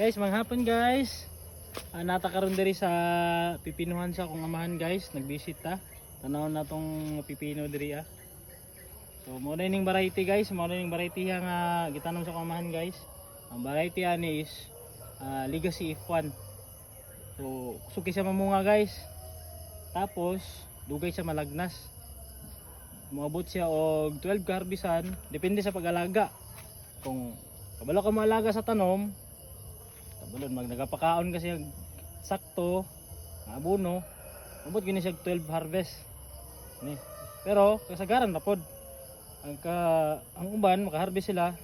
Guys, manghapon guys. Nata karon diri sa pipinuhan sa akong amahan guys. Nag-visit ta. Tanaw na tong pipino diri ah. So mo na ning variety guys, mo na ning variety yang gitanom sa akong amahan guys. Ang variety ani is Legacy F1. So suki siya mamunga guys. Tapos dugay siya malagnas. Moabot siya og 12 ka harbisan, depende sa pag-alaga. Kung kabalo ka maalaga sa tanom, tabulon nagapakaon kasi sakto nga abono, abot gini siya 12 harvest ni. Pero kasagaran na pod ang uban maka-harvest sila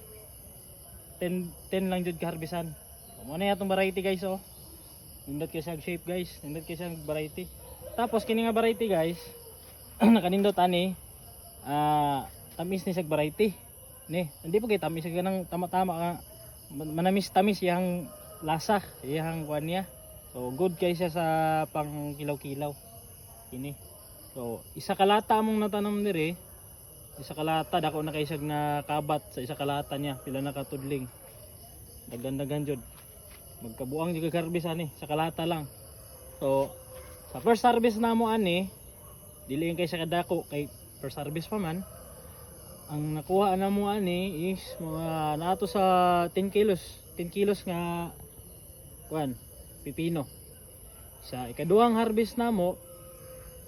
10 lang jud ka harbisan. Mo na atong variety guys oh. Nindot kay siya shape guys, nindot kay siya variety. Tapos kini nga variety guys nakanindot ani tamis ni sag variety ni. Hindi po kay tamis sa ganang tama-tama ka manamis-tamis yang lasa yang kuan niya. So good kay siya sa pang kilaw-kilaw ini. So isa kalata among natanom diri, isa kalata dako na kay siya na kabat sa isa kalata niya pila na katudling daghan-daghan jud magkabuang jud ka harvest ani sa kalata lang. So sa first harvest namo ani dili kay siya kadako kay first harvest pa man. Ang nakuha na mo ani is mga nato sa 10 kilos nga kuan pipino. Sa ikaduhang harvest namo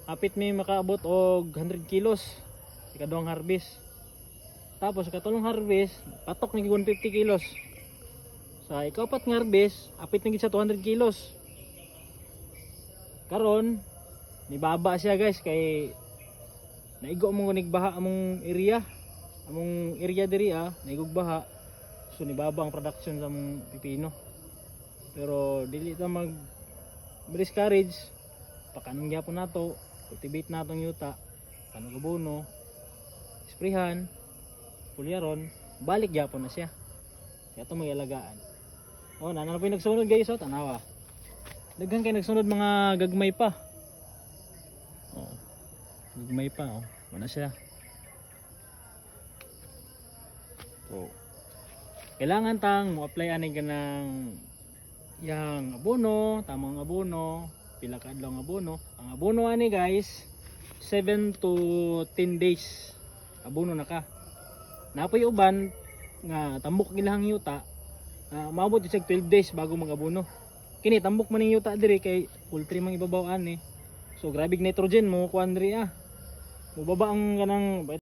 apit may makaabot og 100 kilos ikaduhang harvest. Tapos sa katulong harvest patok ni 150 kilos. Sa ikaapat nga harvest apit na gid sa 200 kilos. Karon nibaba siya guys kay naigo mo nigbaha among area diri naigog baha, so nibaba ang production sa among pipino. Pero dili ta mag discourage, pakanon gyapon nato, cultivate natong yuta, kanang abono, sprayhan, pulyaron, balik gyapon na siya. Kaya ito may alagaan. Oh, na po yung nagsunod guys, oh, tanawa. Daghan kay nagsunod mga gagmay pa. Oh. Gagmay pa oh. Mana siya. So, kailangan tang mo apply ani ganang yang abono, tamang abono, pila ka adlaw nga abono. Ang abono ani guys, 7 to 10 days. Abono na ka. Napoy uban nga tambok gilahang yuta, maabot jud 12 days bago mag-abono. Kini tambok man ning yuta diri kay poultry mang ibabaw ani. So grabe nitrogen mo kuan diri Mubaba ang ganang